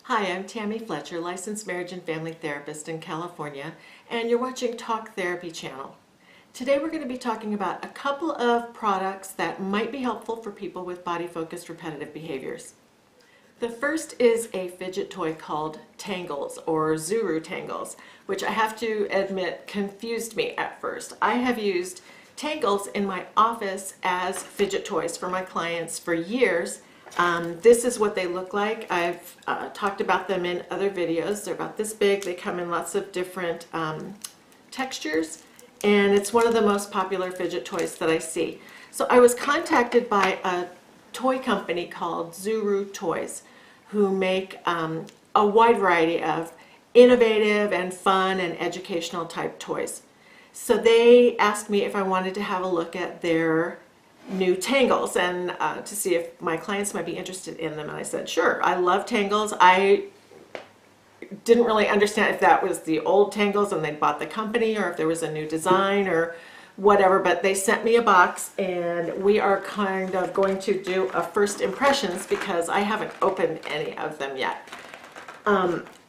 Hi, I'm Tammy Fletcher, licensed marriage and family therapist in California, and you're watching Talk Therapy Channel. Today we're going to be talking about a couple of products that might be helpful for people with body-focused repetitive behaviors. The first is a fidget toy called Tangles, or Zuru Tangles, which I have to admit confused me at first. I have used Tangles in my office as fidget toys for my clients for years. This is what they look like. I've talked about them in other videos. They're about this big. They come in lots of different textures, and it's one of the most popular fidget toys that I see. So I was contacted by a toy company called Zuru Toys, who make a wide variety of innovative and fun and educational type toys. So they asked me if I wanted to have a look at their new Tangles and to see if my clients might be interested in them, and I said sure. I love Tangles. I didn't really understand if that was the old Tangles and they bought the company or if there was a new design or whatever, but they sent me a box and we are kind of going to do a first impressions because I haven't opened any of them yet.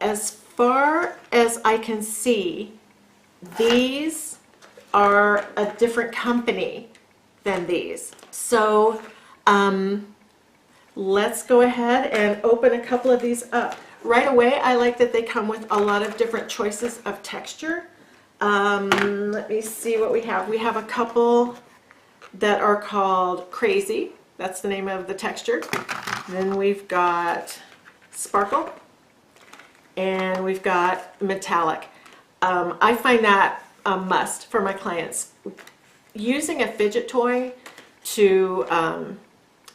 As far as I can see, these are a different company than these. So let's go ahead and open a couple of these up. Right away, I like that they come with a lot of different choices of texture. Let me see what we have. We have a couple that are called Crazy. That's the name of the texture. Then we've got Sparkle, and we've got Metallic. I find that a must for my clients. Using a fidget toy to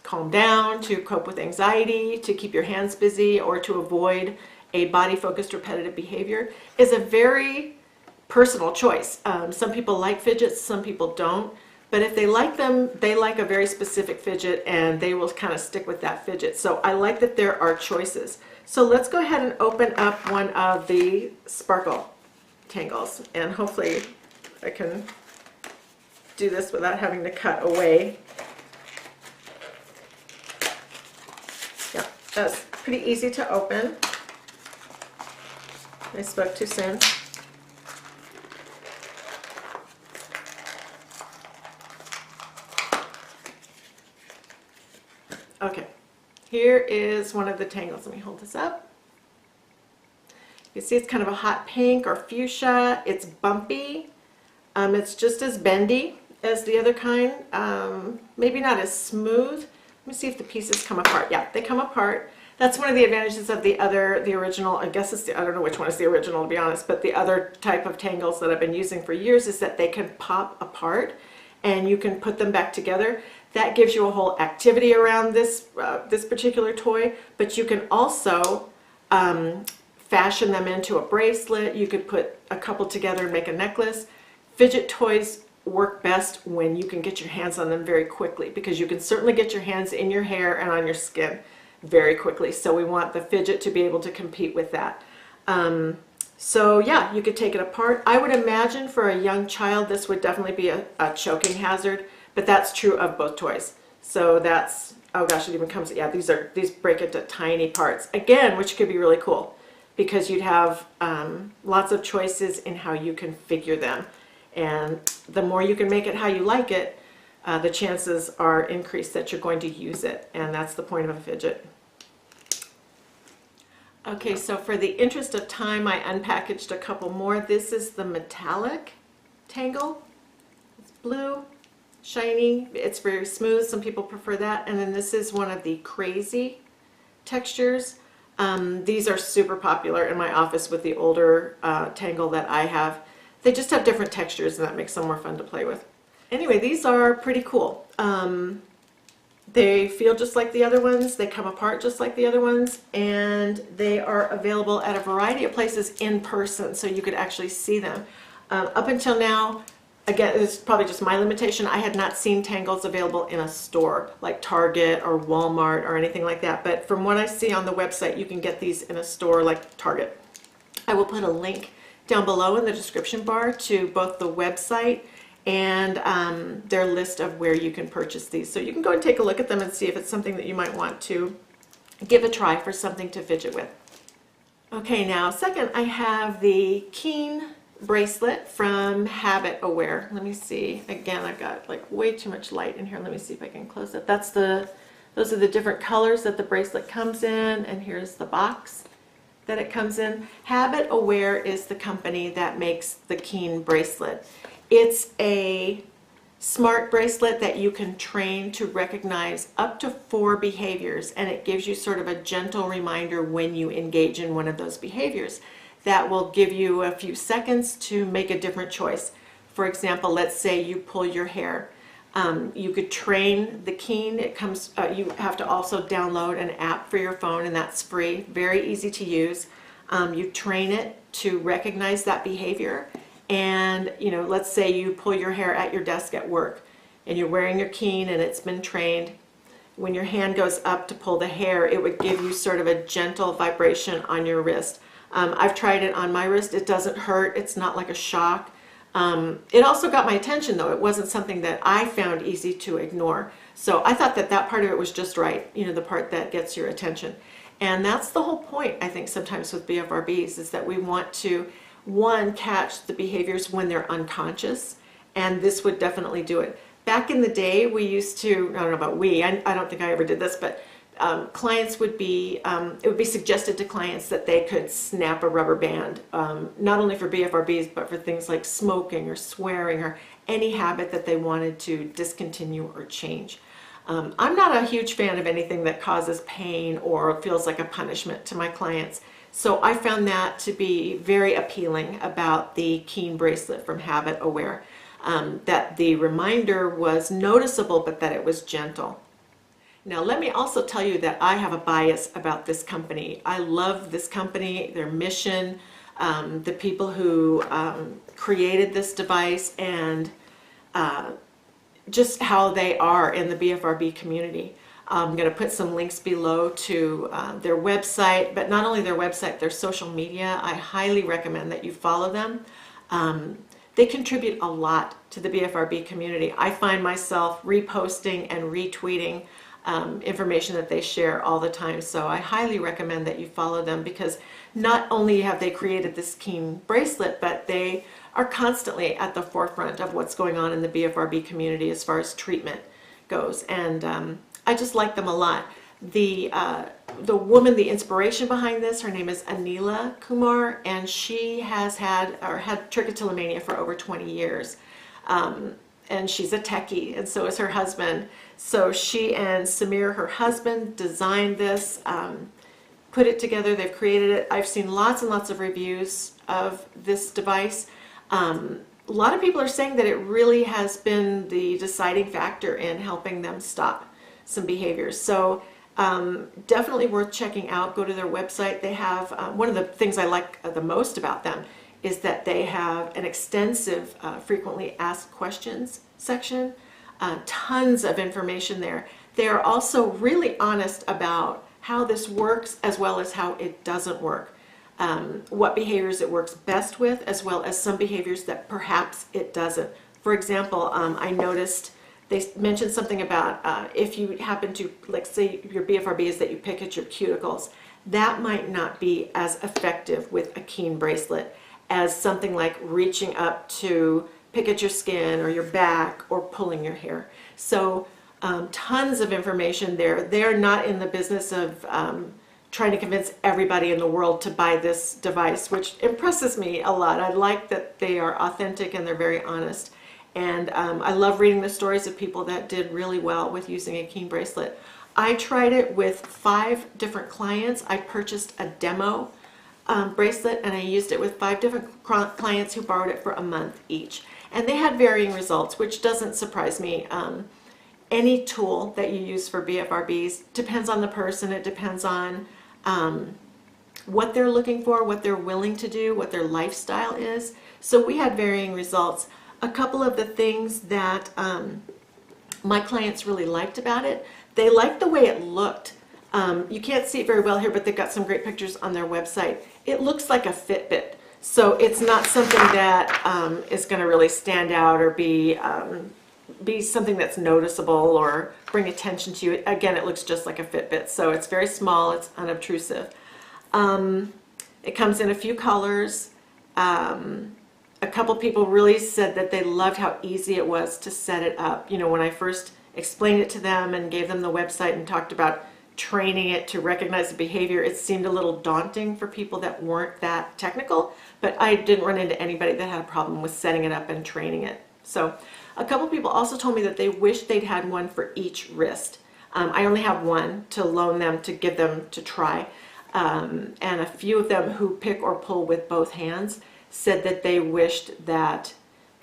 calm down, to cope with anxiety, to keep your hands busy, or to avoid a body-focused repetitive behavior is a very personal choice. Some people like fidgets, some people don't, but if they like them, they like a very specific fidget and they will kind of stick with that fidget. So I like that there are choices. So let's go ahead and open up one of the Sparkle Tangles, and hopefully I can do this without having to cut away. Yeah, that's pretty easy to open. I spoke too soon. Okay, here is one of the Tangles. Let me hold this up. You see it's kind of a hot pink or fuchsia. It's bumpy. It's just as bendy as the other kind, maybe not as smooth. Let me see if the pieces come apart. Yeah, they come apart. That's one of the advantages of the original, I guess it's I don't know which one is the original to be honest, but the other type of Tangles that I've been using for years is that they can pop apart and you can put them back together. That gives you a whole activity around this, this particular toy, but you can also fashion them into a bracelet. You could put a couple together and make a necklace. Fidget toys work best when you can get your hands on them very quickly, because you can certainly get your hands in your hair and on your skin very quickly. So we want the fidget to be able to compete with that. So yeah, you could take it apart. I would imagine for a young child this would definitely be a choking hazard, but that's true of both toys. So that's, oh gosh, it even comes, yeah, these break into tiny parts again, which could be really cool because you'd have lots of choices in how you configure them. And the more you can make it how you like it, the chances are increased that you're going to use it, and that's the point of a fidget. Okay, so for the interest of time, I unpackaged a couple more. This is the Metallic Tangle. It's blue, shiny, it's very smooth. Some people prefer that. And then this is one of the Crazy textures. These are super popular in my office with the older Tangle that I have. They just have different textures and that makes them more fun to play with. Anyway, these are pretty cool. They feel just like the other ones, they come apart just like the other ones, and they are available at a variety of places in person so you could actually see them. Up until now, again, this is probably just my limitation, I had not seen Tangles available in a store like Target or Walmart or anything like that, but from what I see on the website, you can get these in a store like Target. I will put a link down below in the description bar to both the website and their list of where you can purchase these. So you can go and take a look at them and see if it's something that you might want to give a try for something to fidget with. Okay, now second I have the Keen bracelet from HabitAware. Let me see. Again, I've got like way too much light in here. Let me see if I can close it. Those are the different colors that the bracelet comes in, and here's the box that it comes in. HabitAware is the company that makes the Keen bracelet. It's a smart bracelet that you can train to recognize up to 4 behaviors, and it gives you sort of a gentle reminder when you engage in one of those behaviors. That will give you a few seconds to make a different choice. For example, let's say you pull your hair. You could train the Keen. It comes. You have to also download an app for your phone, and that's free. Very easy to use. You train it to recognize that behavior. And let's say you pull your hair at your desk at work, and you're wearing your Keen, and it's been trained. When your hand goes up to pull the hair, it would give you sort of a gentle vibration on your wrist. I've tried it on my wrist. It doesn't hurt. It's not like a shock. It also got my attention, though. It wasn't something that I found easy to ignore. So I thought that part of it was just right, the part that gets your attention. And that's the whole point, I think, sometimes with BFRBs, is that we want to, one, catch the behaviors when they're unconscious, and this would definitely do it. Back in the day, we used to, I don't know about we, I don't think I ever did this, but clients would be, it would be suggested to clients that they could snap a rubber band, not only for BFRBs, but for things like smoking or swearing or any habit that they wanted to discontinue or change. I'm not a huge fan of anything that causes pain or feels like a punishment to my clients. So I found that to be very appealing about the Keen bracelet from HabitAware, that the reminder was noticeable, but that it was gentle. Now let me also tell you that I have a bias about this company. I love this company, their mission, the people who created this device, and just how they are in the BFRB community. I'm going to put some links below to their website, but not only their website, their social media. I highly recommend that you follow them. They contribute a lot to the BFRB community. I find myself reposting and retweeting information that they share all the time. So I highly recommend that you follow them, because not only have they created this Keen bracelet, but they are constantly at the forefront of what's going on in the BFRB community as far as treatment goes. And I just like them a lot. The woman, the inspiration behind this, her name is Anila Kumar, and she has had trichotillomania for over 20 years. And she's a techie, and so is her husband. So she and Samir, her husband, designed this, put it together. They've created it. I've seen lots and lots of reviews of this device. A lot of people are saying that it really has been the deciding factor in helping them stop some behaviors. So definitely worth checking out. Go to their website. They have, one of the things I like the most about them is that they have an extensive frequently asked questions section, tons of information there. They are also really honest about how this works as well as how it doesn't work, what behaviors it works best with, as well as some behaviors that perhaps it doesn't. For example, I noticed they mentioned something about if you happen to, like, say your BFRB is that you pick at your cuticles, that might not be as effective with a Keen bracelet as something like reaching up to pick at your skin or your back or pulling your hair. So tons of information there. They're not in the business of trying to convince everybody in the world to buy this device, which impresses me a lot. I like that they are authentic and they're very honest. And I love reading the stories of people that did really well with using a Keen bracelet. I tried it with 5 different clients. I purchased a demo bracelet, and I used it with 5 different clients who borrowed it for a month each. And they had varying results, which doesn't surprise me. Any tool that you use for BFRBs depends on the person. It depends on what they're looking for, what they're willing to do, what their lifestyle is. So we had varying results. A couple of the things that my clients really liked about it, they liked the way it looked. You can't see it very well here, but they've got some great pictures on their website. It looks like a Fitbit. So it's not something that is going to really stand out or be something that's noticeable or bring attention to you. Again, it looks just like a Fitbit. So it's very small, it's unobtrusive. It comes in a few colors. A couple people really said that they loved how easy it was to set it up. You know, when I first explained it to them and gave them the website and talked about training it to recognize the behavior, it seemed a little daunting for people that weren't that technical, but I didn't run into anybody that had a problem with setting it up and training it. So a couple people also told me that they wish they'd had one for each wrist. I only have one to loan them, to give them to try. And a few of them who pick or pull with both hands said that they wished that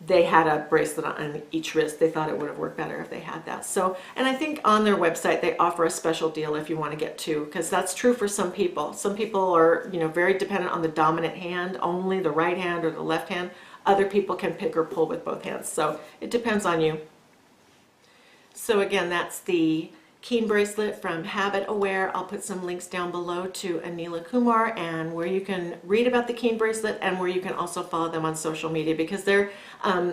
they had a bracelet on each wrist. They thought it would have worked better if they had that. So, and I think on their website they offer a special deal if you want to get two, because that's true for some people. Some people are, you know, very dependent on the dominant hand, only the right hand or the left hand. Other people can pick or pull with both hands. So it depends on you. So again, that's the Keen bracelet from HabitAware. I'll put some links down below to Anila Kumar and where you can read about the Keen bracelet and where you can also follow them on social media, because they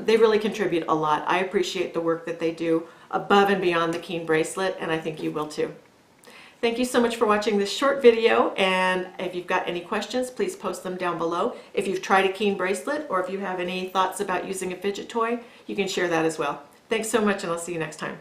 really contribute a lot. I appreciate the work that they do above and beyond the Keen bracelet, and I think you will too. Thank you so much for watching this short video, and if you've got any questions, please post them down below. If you've tried a Keen bracelet or if you have any thoughts about using a fidget toy, you can share that as well. Thanks so much, and I'll see you next time.